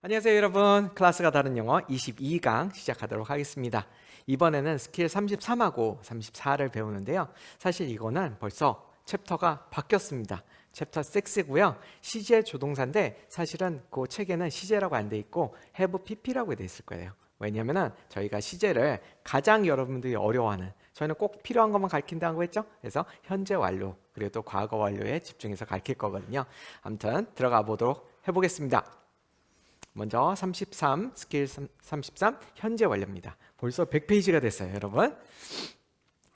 안녕하세요 여러분. 클래스가 다른 영어 22강 시작하도록 하겠습니다. 이번에는 스킬 33하고 34를 배우는데요. 사실 이거는 벌써 챕터가 바뀌었습니다. 챕터 6고요. 시제 조동사인데 사실은 그 책에는 시제라고 안 돼 있고 have pp라고 돼 있을 거예요. 왜냐면은 저희가 시제를 가장 여러분들이 어려워하는, 저희는 꼭 필요한 것만 가르친다고 했죠. 그래서 현재 완료 그리고 또 과거 완료에 집중해서 가르칠 거거든요. 아무튼 들어가 보도록 해보겠습니다. 먼저 33 스킬 33 현재 완료입니다. 벌써 100페이지가 됐어요 여러분.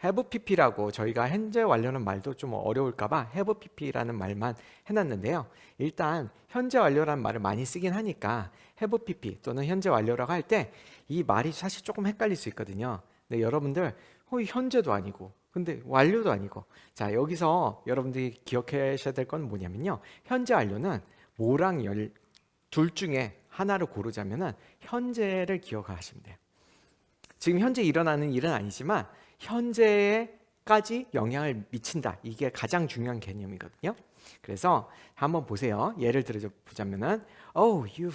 have pp라고 저희가 현재 완료는 말도 좀 어려울까봐 have pp라는 말만 해놨는데요. 일단 현재 완료라는 말을 많이 쓰긴 하니까 have pp 또는 현재 완료라고 할 때 이 말이 사실 조금 헷갈릴 수 있거든요. 근데 여러분들 현재도 아니고 근데 완료도 아니고, 자 여기서 여러분들이 기억하셔야 될 건 뭐냐면요, 현재 완료는 뭐랑 둘 중에 하나를 고르자면은 현재를 기억하시면 돼요. 지금 현재 일어나는 일은 아니지만 현재까지 영향을 미친다. 이게 가장 중요한 개념이거든요. 그래서 한번 보세요. 예를 들어 보자면은 you've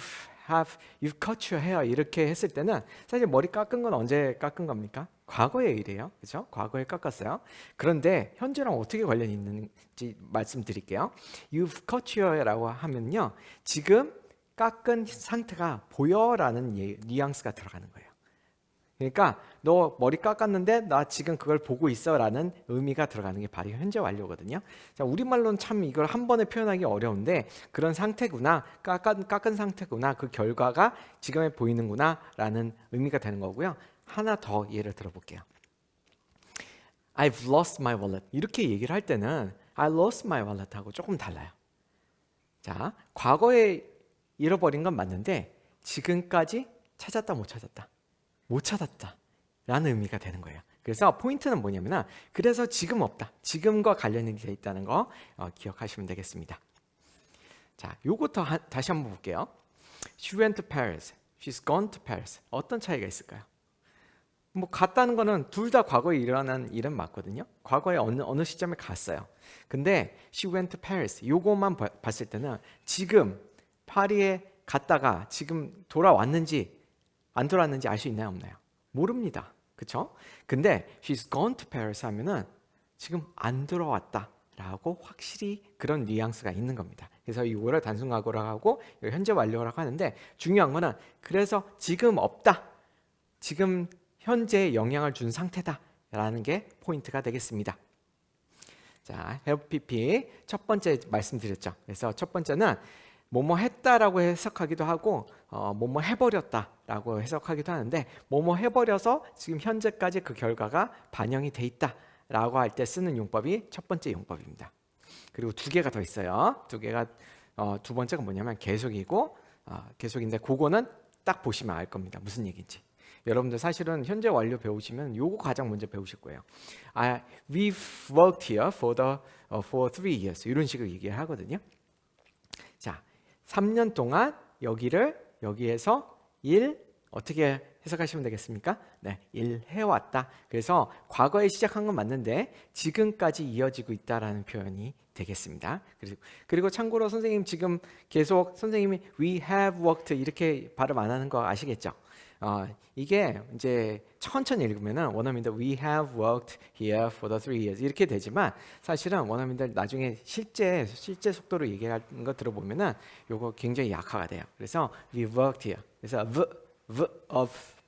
cut your hair 이렇게 했을 때는 사실 머리 깎은 건 언제 깎은 겁니까? 과거의 일이에요. 그렇죠? 과거에 깎았어요. 그런데 현재랑 어떻게 관련이 있는지 말씀드릴게요. You've cut your hair라고 하면요, 지금 깎은 상태가 보여라는 뉘앙스가 들어가는 거예요. 그러니까 너 머리 깎았는데 나 지금 그걸 보고 있어라는 의미가 들어가는 게 바로 현재 완료거든요. 자, 우리말로는 참 이걸 한 번에 표현하기 어려운데 그런 상태구나, 깎은 상태구나, 그 결과가 지금에 보이는구나 라는 의미가 되는 거고요. 하나 더 예를 들어볼게요. I've lost my wallet 이렇게 얘기를 할 때는 I lost my wallet 하고 조금 달라요. 자, 과거에 잃어버린 건 맞는데 지금까지 찾았다 못 찾았다? 못 찾았다 라는 의미가 되는 거예요. 그래서 포인트는 뭐냐면 그래서 지금 없다, 지금과 관련이 되어 있다는 거 기억하시면 되겠습니다. 자, 요것도 다시 한번 볼게요. She went to Paris, she's gone to Paris. 어떤 차이가 있을까요? 뭐 갔다는 거는 둘 다 과거에 일어난 일은 맞거든요. 과거에 어느 시점에 갔어요. 근데 she went to Paris 요것만 봤을 때는 지금 파리에 갔다가 지금 돌아왔는지 안 돌아왔는지 알 수 있나요 없나요? 모릅니다. 그쵸? 근데 she's gone to Paris 하면은 지금 안 돌아왔다 라고 확실히 그런 뉘앙스가 있는 겁니다. 그래서 이거를 단순 과거라고 하고 현재 완료라고 하는데, 중요한 거는 그래서 지금 없다, 지금 현재에 영향을 준 상태다 라는 게 포인트가 되겠습니다. 자, have pp 첫 번째 말씀드렸죠. 그래서 첫 번째는 뭐뭐 했다라고 해석하기도 하고 뭐뭐 해버렸다라고 해석하기도 하는데, 뭐뭐 해버려서 지금 현재까지 그 결과가 반영이 돼 있다라고 할 때 쓰는 용법이 첫 번째 용법입니다. 그리고 두 개가 더 있어요. 두 번째가 뭐냐면 계속이고, 계속인데 그거는 딱 보시면 알 겁니다. 무슨 얘기인지. 여러분들 사실은 현재 완료 배우시면 요거 가장 먼저 배우실 거예요. We've worked here for 3 years 이런 식으로 얘기를 하거든요. 자, 3년 동안 여기에서 일 어떻게 해석하시면 되겠습니까? 네, 일 해왔다. 그래서 과거에 시작한 건 맞는데 지금까지 이어지고 있다라는 표현이 되겠습니다. 그리고 참고로 선생님 지금 계속 선생님이 we have worked 이렇게 발음 안 하는 거 아시겠죠? 이게 이제 천천히 읽으면은 원어민들 we have worked here for the 3 years 이렇게 되지만 사실은 원어민들 나중에 실제 속도로 얘기하는 거 들어보면은 요거 굉장히 약화가 돼요. 그래서 we worked here. 그래서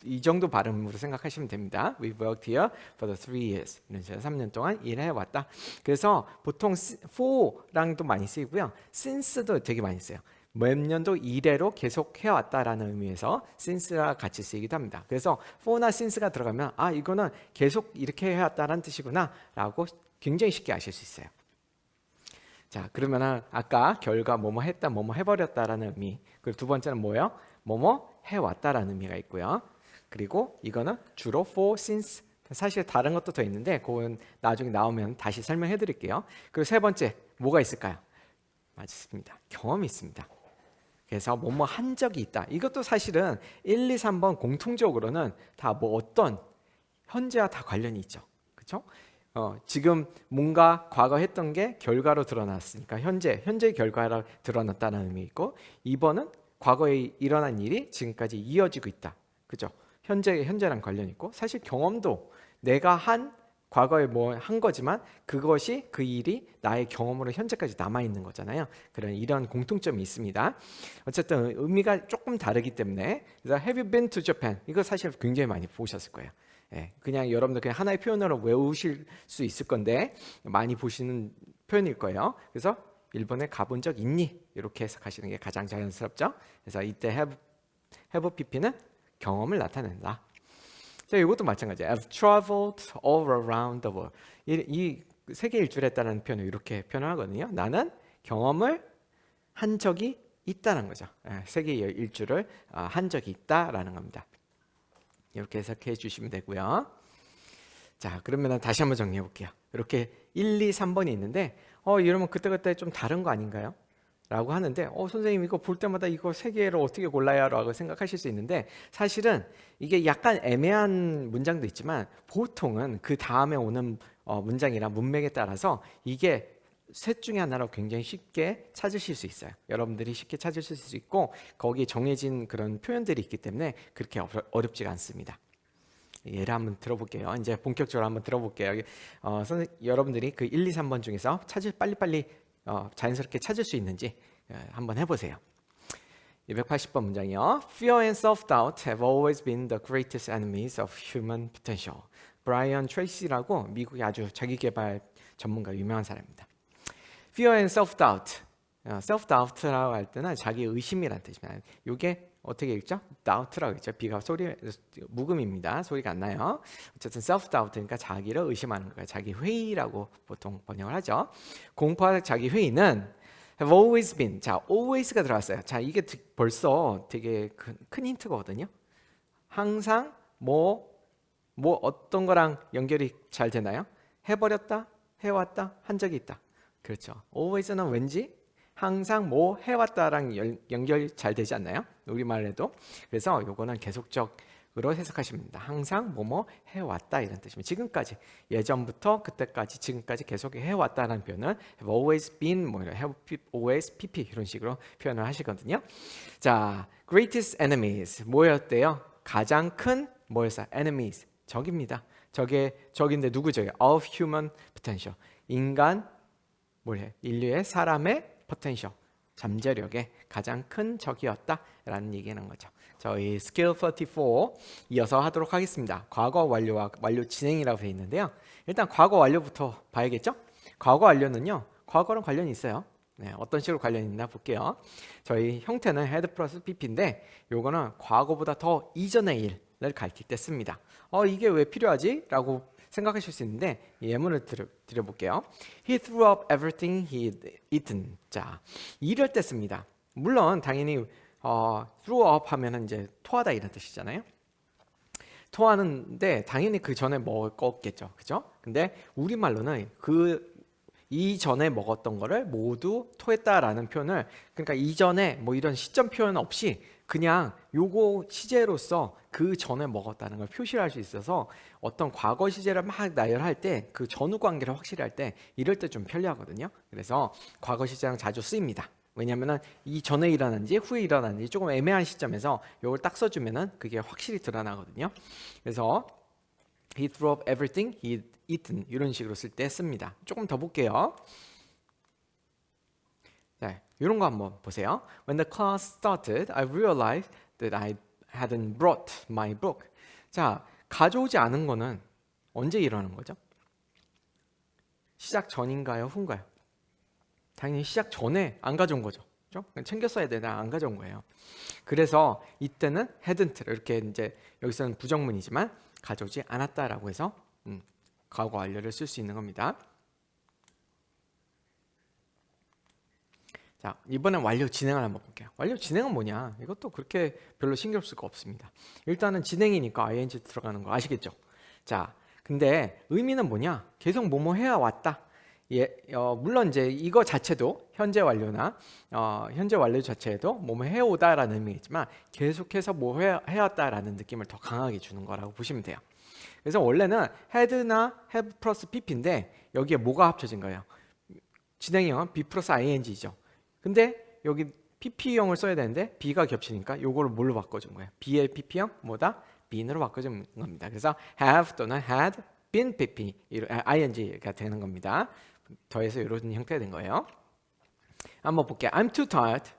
이 정도 발음으로 생각하시면 됩니다. We worked here for the 3 years. 이런 식으로 3년 동안 일해 왔다. 그래서 보통 for랑도 많이 쓰이고요. since도 되게 많이 써요. 몇 년도 이래로 계속 해왔다라는 의미에서 since랑 같이 쓰이기도 합니다. 그래서 for나 since가 들어가면 이거는 계속 이렇게 해왔다라는 뜻이구나 라고 굉장히 쉽게 아실 수 있어요. 자, 그러면은 아까 결과 뭐뭐 했다, 뭐뭐 해버렸다라는 의미, 그리고 두 번째는 뭐예요? 뭐뭐 해왔다라는 의미가 있고요. 그리고 이거는 주로 for, since, 사실 다른 것도 더 있는데 그건 나중에 나오면 다시 설명해 드릴게요. 그리고 세 번째 뭐가 있을까요? 맞습니다. 경험이 있습니다. 그래서 뭐뭐 한 적이 있다. 이것도 사실은 1, 2, 3번 공통적으로는 다 뭐 어떤 현재와 다 관련이 있죠. 그렇죠? 지금 뭔가 과거 했던 게 결과로 드러났으니까 현재 결과로 드러났다는 의미 있고, 2번은 과거에 일어난 일이 지금까지 이어지고 있다. 그죠? 현재랑 관련 있고 사실 경험도 내가 과거에 뭐 한 거지만 그것이 그 일이 나의 경험으로 현재까지 남아 있는 거잖아요. 이런 공통점이 있습니다. 어쨌든 의미가 조금 다르기 때문에 그래서 Have you been to Japan? 이거 사실 굉장히 많이 보셨을 거예요. 예, 그냥 여러분들 그냥 하나의 표현으로 외우실 수 있을 건데 많이 보시는 표현일 거예요. 그래서 일본에 가본 적 있니? 이렇게 해석하시는 게 가장 자연스럽죠. 그래서 이때 have pp는 경험을 나타낸다. 자, 이것도 마찬가지예요. I've traveled all around the world. 이 세계 일주를 했다는 표현을 이렇게 표현하거든요. 나는 경험을 한 적이 있다는 거죠. 세계 일주를 한 적이 있다라는 겁니다. 이렇게 해석해 주시면 되고요. 자, 그러면 다시 한번 정리해 볼게요. 이렇게 1, 2, 3번이 있는데 이러면 그때그때 좀 다른 거 아닌가요? 라고 하는데 선생님 이거 볼 때마다 이거 세 개를 어떻게 골라야 라고 생각하실 수 있는데 사실은 이게 약간 애매한 문장도 있지만 보통은 그 다음에 오는 문장이나 문맥에 따라서 이게 셋 중에 하나로 굉장히 쉽게 찾으실 수 있어요. 여러분들이 쉽게 찾으실 수 있고 거기에 정해진 그런 표현들이 있기 때문에 그렇게 어렵지가 않습니다. 예를 한번 들어볼게요. 이제 본격적으로 한번 들어볼게요. 여러분들이 그 1, 2, 3번 중에서 빨리빨리 자연스럽게 찾을 수 있는지 한번 해보세요. 280번 문장이요. Fear and self-doubt have always been the greatest enemies of human potential. 브라이언 트레이시라고 미국의 아주 자기계발 전문가 유명한 사람입니다. Fear and self-doubt. self-doubt라고 할 때는 자기 의심이라는 뜻입니다. 이게 어떻게 읽죠? doubt라고 읽죠. B가 묵음입니다. 소리가 안 나요. 어쨌든 self-doubt 그러니까 자기를 의심하는 거예요. 자기 회의라고 보통 번역을 하죠. 공포와 자기 회의는 have always been. 자, always가 들어갔어요. 자, 이게 벌써 되게 큰 힌트거든요. 항상 뭐 어떤 거랑 연결이 잘 되나요? 해버렸다, 해왔다, 한 적이 있다. 그렇죠. always는 왠지 항상 뭐 해왔다랑 연결이 잘 되지 않나요? 우리말에도. 그래서 요거는 계속적으로 해석하시면 됩니다. 항상 뭐뭐 해왔다 이런 뜻입니다. 지금까지 예전부터 그때까지 지금까지 계속 해왔다는 표현을 have always been have always pp 이런 식으로 표현을 하시거든요. 자, greatest enemies 뭐였대요? 가장 큰 뭐였어요? enemies 적입니다. 적인데 누구죠? of human potential 인간 인류의 사람의 포텐셜, 잠재력의 가장 큰 적이었다라는 얘기하는 거죠. 저희 스킬 34 이어서 하도록 하겠습니다. 과거 완료와 완료 진행이라고 되어 있는데요. 일단 과거 완료부터 봐야겠죠? 과거 완료는요. 과거랑 관련이 있어요. 네, 어떤 식으로 관련이 있나 볼게요. 저희 형태는 had 플러스 pp인데 요거는 과거보다 더 이전의 일을 가리킬 때 씁니다. 이게 왜 필요하지? 라고 생각하실 수 있는데 예문을 드려볼게요. He threw up everything he'd eaten. 자, 이럴 때 씁니다. 물론 당연히 threw up 하면은 이제 토하다 이런 뜻이잖아요. 토하는데 당연히 그 전에 먹었겠죠, 그죠? 근데 우리말로는 이전에 먹었던 거를 모두 토했다라는 표현을 그러니까 이전에 뭐 이런 시점 표현 없이 그냥 요거 시제로서 그 전에 먹었다는 걸 표시할 수 있어서 어떤 과거 시제를 막 나열할 때 그 전후 관계를 확실히 할 때 이럴 때 좀 편리하거든요. 그래서 과거 시제랑 자주 쓰입니다. 왜냐면은 이 전에 일어난지 후에 일어난지 조금 애매한 시점에서 요걸 딱 써주면은 그게 확실히 드러나거든요. 그래서 He threw up everything he'd eaten 이런 식으로 쓸 때 씁니다. 조금 더 볼게요. 자, 이런 거 한번 보세요. When the class started, I realized that I hadn't brought my book. 자, 가져오지 않은 거는 언제 일어나는 거죠? 시작 전인가요, 후인가요? 당연히 시작 전에 안 가져온 거죠. 그렇죠? 챙겼어야 되나 안 가져온 거예요. 그래서 이때는 hadn't 이렇게 이제 여기서는 부정문이지만 가져오지 않았다라고 해서 과거 완료를 쓸 수 있는 겁니다. 자, 이번엔 완료 진행을 한번 볼게요. 완료 진행은 뭐냐? 이것도 그렇게 별로 신경 쓸 거 없습니다. 일단은 진행이니까 ing 들어가는 거 아시겠죠? 자, 근데 의미는 뭐냐? 계속 뭐뭐 해야 왔다. 물론 이제 이거 자체도 현재 완료나 현재 완료 자체에도 뭐뭐 해오다라는 의미겠지만 계속해서 뭐 해왔다라는 느낌을 더 강하게 주는 거라고 보시면 돼요. 그래서 원래는 had나 have 플러스 pp인데 여기에 뭐가 합쳐진 거예요? 진행형은 be 플러스 ing죠. 근데 여기 PP형을 써야 되는데 B가 겹치니까 요거를 뭘로 바꿔준 거예요? B의 PP형 뭐다? been으로 바꿔준 겁니다. 그래서 have 또는 had been PP ing가 되는 겁니다. 더해서 이런 형태가 된 거예요. 한번 볼게요. I'm too tired.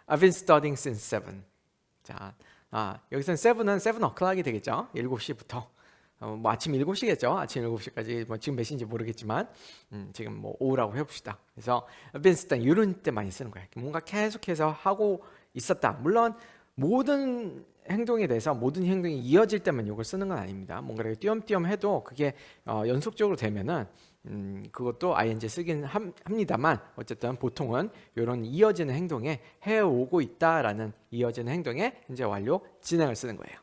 I've been studying since 7. 자, 여기서는 7은 7 o'clock이 되겠죠. 7시부터. 뭐 아침 7시겠죠. 아침 7시까지 뭐 지금 몇 시인지 모르겠지만 지금 뭐 오후라고 해봅시다. 그래서 I've been studying 이런 때 많이 쓰는 거예요. 뭔가 계속해서 하고 있었다. 물론 모든 행동에 대해서 모든 행동이 이어질 때만 이걸 쓰는 건 아닙니다. 뭔가 띄엄띄엄 해도 그게 연속적으로 되면은 그것도 ing 쓰긴 합니다만 어쨌든 보통은 이런 이어지는 행동에 해오고 있다라는 이어지는 행동에 현재 완료 진행을 쓰는 거예요.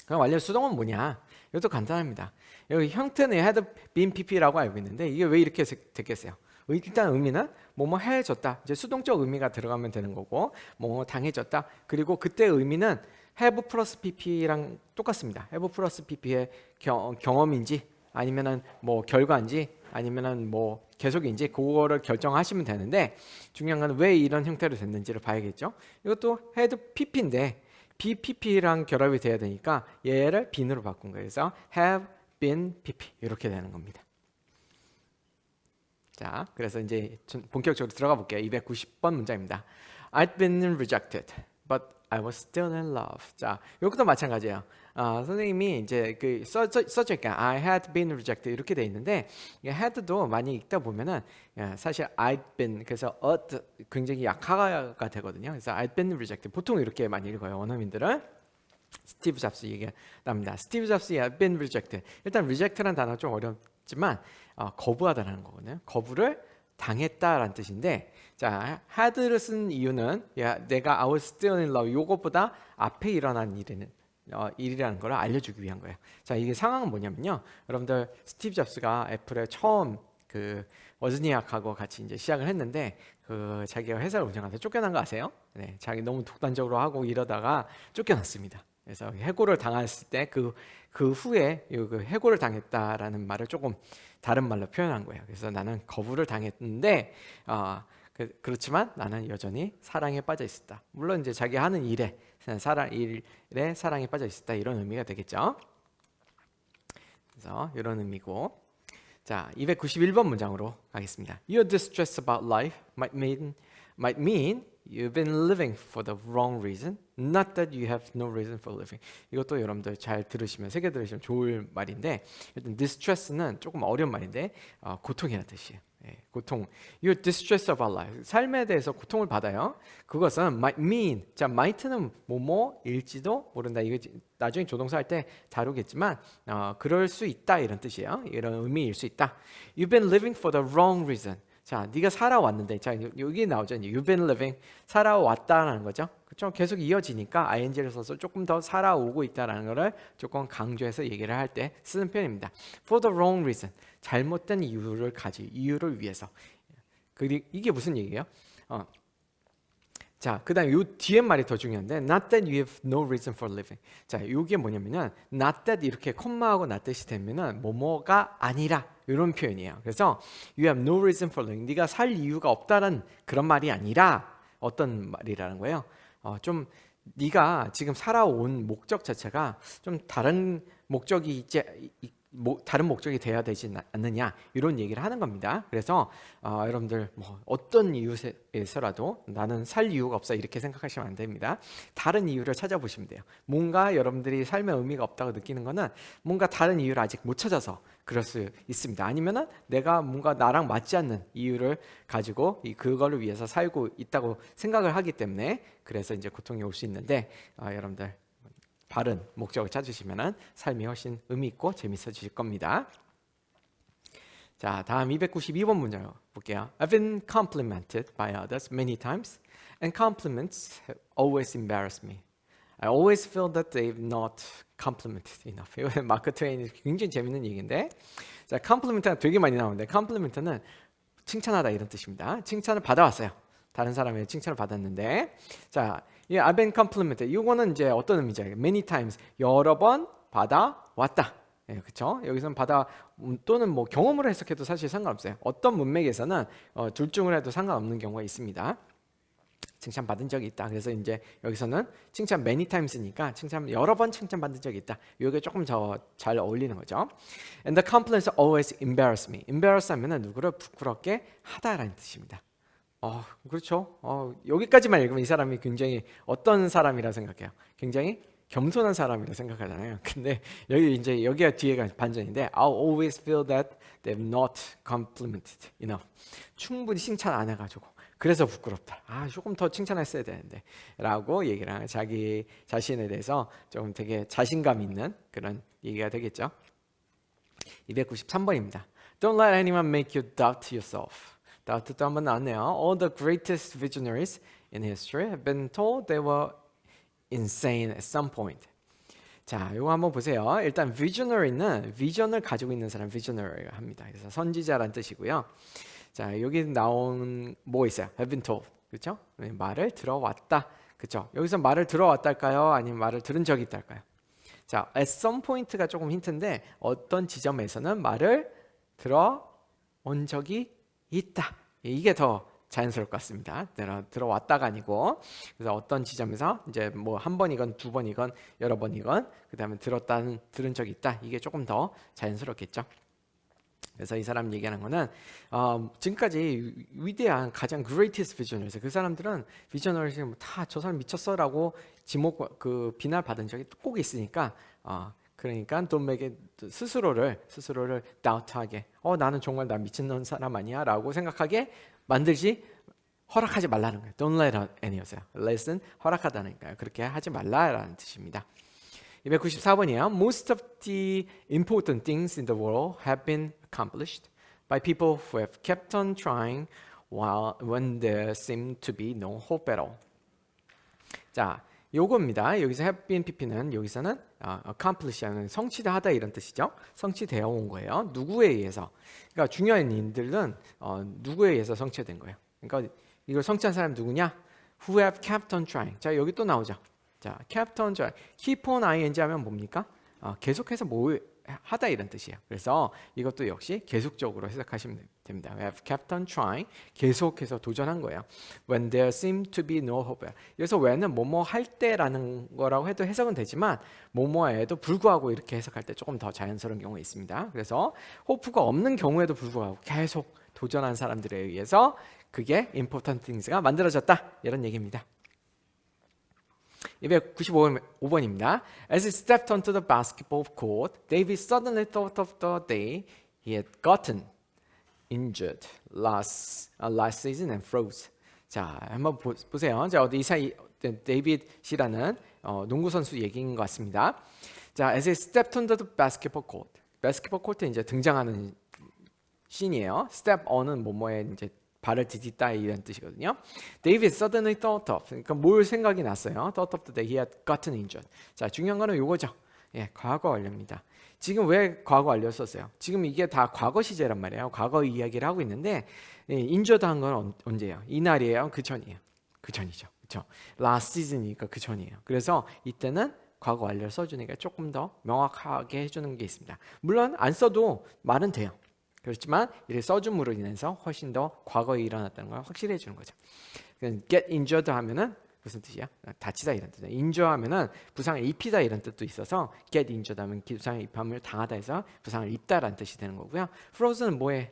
그럼 완료 수동은 뭐냐? 이것도 간단합니다. 여기 형태는 had been pp라고 알고 있는데 이게 왜 이렇게 됐겠어요? 일단 의미는 뭐뭐 해줬다. 이제 수동적 의미가 들어가면 되는 거고 뭐 당해졌다. 그리고 그때 의미는 have 플러스 pp랑 똑같습니다. have 플러스 pp의 경험인지 아니면은 뭐 결과인지 아니면은 뭐 계속인지 그거를 결정하시면 되는데 중요한 건 왜 이런 형태로 됐는지를 봐야겠죠. 이것도 had pp인데 bpp랑 결합이 돼야 되니까 얘를 been으로 바꾼 거예요. 그래서 have been pp 이렇게 되는 겁니다. 자, 그래서 이제 본격적으로 들어가 볼게요. 290번 문장입니다. I'd been rejected, but I was still in love. 자, 이것도 마찬가지예요. 선생님이 이제 그 써줄까? I had been rejected 이렇게 돼 있는데 had도 많이 읽다 보면은 사실 I'd been 그래서 굉장히 약화가 되거든요. 그래서 I'd been rejected 보통 이렇게 많이 읽어요. 원어민들은. 스티브 잡스 얘기가 납니다. 스티브 잡스 I'd been rejected. 일단 reject라는 단어가 좀 어렵지만 거부하다라는 거거든요. 거부를 당했다라는 뜻인데 자, had를 쓴 이유는 내가 I was still in love 요것보다 앞에 일어난 일이라는 걸 알려주기 위한 거예요. 자, 이게 상황은 뭐냐면요. 여러분들 스티브 잡스가 애플에 처음 그 워즈니악하고 같이 이제 시작을 했는데 그 자기가 회사를 운영하면서 쫓겨난 거 아세요? 네, 자기 너무 독단적으로 하고 이러다가 쫓겨났습니다. 그래서 해고를 당했을 때 그 후에 그 해고를 당했다라는 말을 조금 다른 말로 표현한 거예요. 그래서 나는 거부를 당했는데 그렇지만 나는 여전히 사랑에 빠져 있었다. 물론 이제 자기 하는 일에 사랑에 빠져 있었다 이런 의미가 되겠죠. 그래서 이런 의미고 자 291번 문장으로 가겠습니다. Your distress about life might mean you've been living for the wrong reason, not that you have no reason for living. 이것도 여러분들 잘 들으시면 새겨 들으시면 좋을 말인데 일단 distress는 조금 어려운 말인데 고통이라는 뜻이에요. 고통. Your distress about life. 삶에 대해서 고통을 받아요. 그것은 might mean. 자, might는 뭐뭐일지도 모른다. 이거 나중에 조동사 할 때 다루겠지만 그럴 수 있다 이런 뜻이에요. 이런 의미일 수 있다. You've been living for the wrong reason. 자, 네가 살아왔는데, 자 여기 나오죠. You've been living 살아왔다라는 거죠. 그렇죠? 계속 이어지니까 ing를 써서 조금 더 살아오고 있다라는 거를 조금 강조해서 얘기를 할 때 쓰는 표현입니다. For the wrong reason 잘못된 이유를 위해서. 이게 무슨 얘기예요? 자, 그다음 요 뒤에 말이 더 중요한데 not that you have no reason for living. 자, 이게 뭐냐면은 not that 이렇게 콤마하고 not that이 되면은 뭐뭐가 아니라 이런 표현이에요. 그래서 you have no reason for living. 네가 살 이유가 없다는 그런 말이 아니라 어떤 말이라는 거예요? 좀 네가 지금 살아온 목적 자체가 좀 다른 목적이 다른 목적이 돼야 되지 않느냐 이런 얘기를 하는 겁니다. 그래서 여러분들 뭐 어떤 이유에서라도 나는 살 이유가 없어 이렇게 생각하시면 안 됩니다. 다른 이유를 찾아보시면 돼요. 뭔가 여러분들이 삶에 의미가 없다고 느끼는 거는 뭔가 다른 이유를 아직 못 찾아서 그럴 수 있습니다. 아니면은 내가 뭔가 나랑 맞지 않는 이유를 가지고 그거를 위해서 살고 있다고 생각을 하기 때문에 그래서 이제 고통이 올 수 있는데 여러분들 바른 목적을 찾으시면 삶이 훨씬 의미 있고 재밌어지실 겁니다. 자, 다음 292번 문장 볼게요. I've been complimented by others many times, and compliments always embarrass me. I always feel that they've not complimented enough. 이거 마크 트웨인이 굉장히 재밌는 얘기인데, 자, compliment가 되게 많이 나오는데, compliment는 칭찬하다 이런 뜻입니다. 칭찬을 받아왔어요. 다른 사람의 칭찬을 받았는데, 자. I've been complimented. 이거는 이제 어떤 의미죠? Many times 여러 번 받아왔다. 그렇죠? 여기서는 또는 뭐 경험으로 해석해도 사실 상관없어요. 어떤 문맥에서는 둘 중을 해도 상관없는 경우가 있습니다. 칭찬받은 적이 있다. 그래서 이제 여기서는 칭찬 many times니까 칭찬 여러 번 칭찬받은 적이 있다. 이게 조금 더 잘 어울리는 거죠. And the compliments always embarrass me. embarrass 하면은 누구를 부끄럽게 하다라는 뜻입니다. 그렇죠. 여기까지만 읽으면 이 사람이 굉장히 어떤 사람이라 생각해요? 굉장히 겸손한 사람이라 생각하잖아요. 근데 여기가 뒤에가 반전인데 I'll always feel that they've not complimented enough. 충분히 칭찬 안 해가지고 그래서 부끄럽다. 조금 더 칭찬했어야 되는데 라고 얘기를 하는 자기 자신에 대해서 조금 되게 자신감 있는 그런 얘기가 되겠죠. 293번입니다. Don't let anyone make you doubt yourself. doubt도 한번 나왔네요. All the greatest visionaries in history have been told they were insane at some point. 자, 이거 한번 보세요. 일단 visionary는 비전을 가지고 있는 사람 visionary가 합니다. 그래서 선지자란 뜻이고요. 자, 여기 나온 뭐 있어요? have been told. 그렇죠? 말을 들어왔다. 그렇죠? 여기서 말을 들어왔달까요? 아니면 말을 들은 적이 있달까요? 자, at some point가 조금 힌트인데 어떤 지점에서는 말을 들어온 적이 있다. 이게 더 자연스러울 것 같습니다. 들어왔다가 아니고 그래서 어떤 지점에서 이제 뭐 한 번이건 두 번이건 여러 번이건 그다음에 들은 적이 있다. 이게 조금 더 자연스럽겠죠. 그래서 이 사람 얘기하는 거는 지금까지 위대한 가장 greatest visionaries 그 사람들은 visionaries 다 저 사람 미쳤어라고 비난 받은 적이 꼭 있으니까 그러니까 돈맥에 스스로를 doubt하게 나는 정말 나 미친놈 사람 아니야 라고 생각하게 만들지 허락하지 말라는 거예요. Don't let any였어요. let은 허락하다니까요. 그렇게 하지 말라라는 뜻입니다. 294번이에요. Most of the important things in the world have been accomplished by people who have kept on trying when there seemed to be no hope at all. 자, 요겁니다. 여기서 have been pp는 여기서는 accomplish하는 성취하다 이런 뜻이죠. 성취되어 온 거예요. 누구에 의해서? 그러니까 중요한 일들은 누구에 의해서 성취된 거예요. 그러니까 이걸 성취한 사람 누구냐? Who have kept on trying. 자, 여기 또 나오죠. 자, kept on trying. keep on ing 하면 뭡니까? 계속해서 뭐 하다 이런 뜻이에요. 그래서 이것도 역시 계속적으로 해석하시면 됩니다. We have kept on trying. 계속해서 도전한 거예요. When there seemed to be no hope. 여기서 when은 뭐뭐 할 때라는 거라고 해도 해석은 되지만 뭐뭐에도 불구하고 이렇게 해석할 때 조금 더 자연스러운 경우가 있습니다. 그래서 호프가 없는 경우에도 불구하고 계속 도전한 사람들에 의해서 그게 important things가 만들어졌다. 이런 얘기입니다. 295번입니다. As he stepped onto the basketball court, David suddenly thought of the day he had gotten injured last season and froze. 자, 한번 보세요. 자, 어디 데이빗이라는 농구 선수 얘기인 것 같습니다. 자, as he stepped onto the basketball court. basketball court에 이제 등장하는 씬이에요. step on은 뭐뭐에 이제 발을 디디다 이런 뜻이거든요. David suddenly thought of. 그러니까 뭘 생각이 났어요. Thought of the day he had gotten injured. 자, 중요한 거는 요거죠. 과거 완료입니다. 지금 왜 과거 완료 썼어요? 지금 이게 다 과거 시제란 말이에요. 과거 이야기를 하고 있는데 injured 한 건 언제예요? 이날이에요? 그 전이에요? 그 전이죠. 그렇죠? last season이니까 그 전이에요. 그래서 이때는 과거 완료를 써주니까 조금 더 명확하게 해주는 게 있습니다. 물론 안 써도 말은 돼요. 그렇지만 이렇게 써줌으로 인해서 훨씬 더 과거에 일어났다는 걸 확실히 해주는 거죠. get injured 하면은 무슨 뜻이야? 다치다 이런 뜻이야. injure 하면은 부상을 입히다 이런 뜻도 있어서 get injured 하면 부상을 입함을 당하다 해서 부상을 입다라는 뜻이 되는 거고요. frozen은 뭐에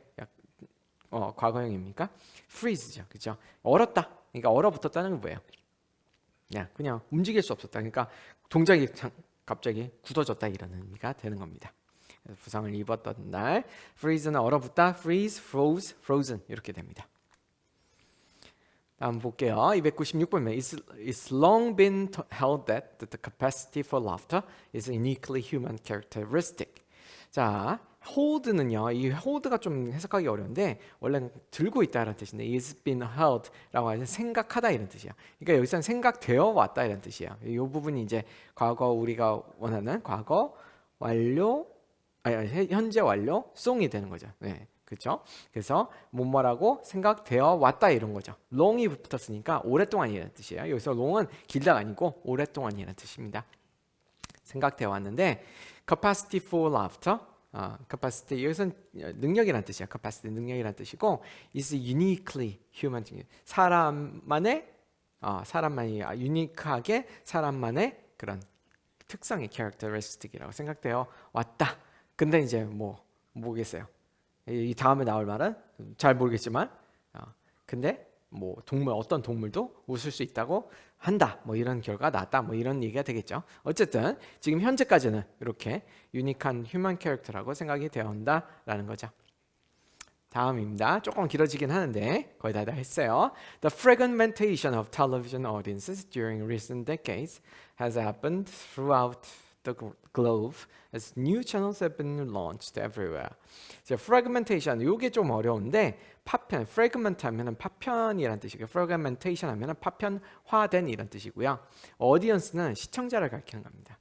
과거형입니까? freeze죠, 그렇죠? 얼었다. 그러니까 얼어붙었다는 건 뭐예요? 그냥 움직일 수 없었다. 그러니까 동작이 갑자기 굳어졌다 이런 의미가 되는 겁니다. 부상을 입었던 날, freeze는 얼어붙다, freeze, froze, frozen 이렇게 됩니다. 다음 볼게요. 296번입니다. It's long been held that the capacity for laughter is a uniquely human characteristic. 자, hold는요. 이 hold가 좀 해석하기 어려운데 원래는 들고 있다라는 뜻인데 it's been held라고 하면 생각하다 이런 뜻이야. 그러니까 여기서는 생각되어 왔다 이런 뜻이야. 이 부분이 이제 과거 우리가 원하는 과거 완료 현재 완료 송이 되는 거죠. 네, 그렇죠? 그래서 뭐뭐라고 생각되어 왔다 이런 거죠. long이 붙었으니까 오랫동안이라는 뜻이에요. 여기서 long은 길다가 아니고 오랫동안이라는 뜻입니다. 생각되어 왔는데 capacity for laughter, capacity 여기서는 능력이라는 뜻이야. capacity 능력이라는 뜻이고 is uniquely human 사람만의 사람만이 유니크하게 사람만의 그런 특성의 characteristic이라고 생각되어 왔다. 근데 이제 뭐겠어요? 이 다음에 나올 말은 잘 모르겠지만 근데 어떤 동물도 웃을 수 있다고 한다. 이런 결과가 나왔다. 이런 얘기가 되겠죠. 어쨌든 지금 현재까지는 이렇게 유니크한 휴먼 캐릭터라고 생각이 되어 온다라는 거죠. 다음입니다. 조금 길어지긴 하는데 거의 다 했어요. The fragmentation of television audiences during recent decades has happened throughout the globe as new channels have been launched everywhere. fragmentation 이게 좀 어려운데 파편, fragment 하면은 파편이란 뜻이고요. fragmentation 하면은 파편화된 이란 뜻이고요. audience는 시청자를 가리키는 겁니다.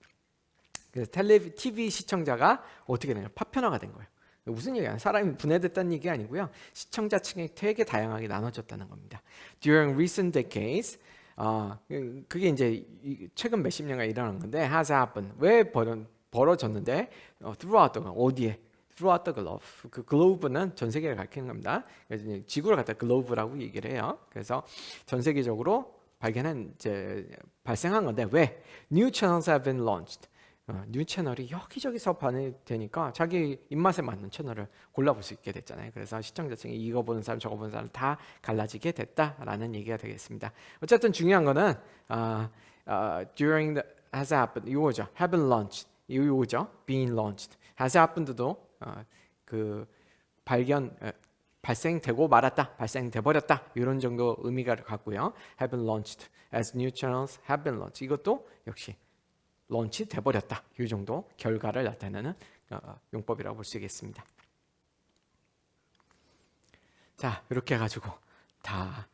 그래서 TV 시청자가 어떻게 되냐? 파편화가 된 거예요. 무슨 얘기야? 사람이 분해됐다는 얘기 아니고요. 시청자층이 되게 다양하게 나눠졌다는 겁니다. During recent decades, 그게 이제 최근 몇십 년간 일어난 건데, has happened. 왜 벌어졌는데? Throughout the 어디에? Throughout the globe. 그 globe는 전 세계를 가리키는 겁니다. 그래서 이제 지구를 갖다 globe라고 얘기를 해요. 그래서 전 세계적으로 발생한 건데 왜? New channels have been launched. 뉴 채널이 여기저기서 반영되니까 자기 입맛에 맞는 채널을 골라볼 수 있게 됐잖아요. 그래서 시청자층이 이거 보는 사람 저거 보는 사람 다 갈라지게 됐다라는 얘기가 되겠습니다. 어쨌든 중요한 거는 during the has happened 이거죠. have been launched 이거죠. being launched has happened도 발생되고 말았다, 발생돼 버렸다 이런 정도 의미가 갖고요. have been launched as new channels have been launched 이것도 역시 런치 돼버렸다. 이 정도 결과를 나타내는 용법이라고 볼 수 있겠습니다. 자, 이렇게 해가지고 다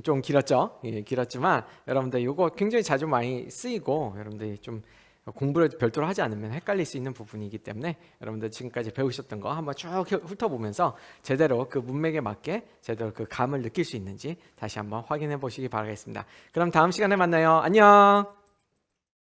좀 길었죠? 예, 길었지만 여러분들 이거 굉장히 자주 많이 쓰이고 여러분들이 좀 공부를 별도로 하지 않으면 헷갈릴 수 있는 부분이기 때문에 여러분들 지금까지 배우셨던 거 한번 쭉 훑어보면서 제대로 그 문맥에 맞게 제대로 그 감을 느낄 수 있는지 다시 한번 확인해 보시기 바라겠습니다. 그럼 다음 시간에 만나요. 안녕.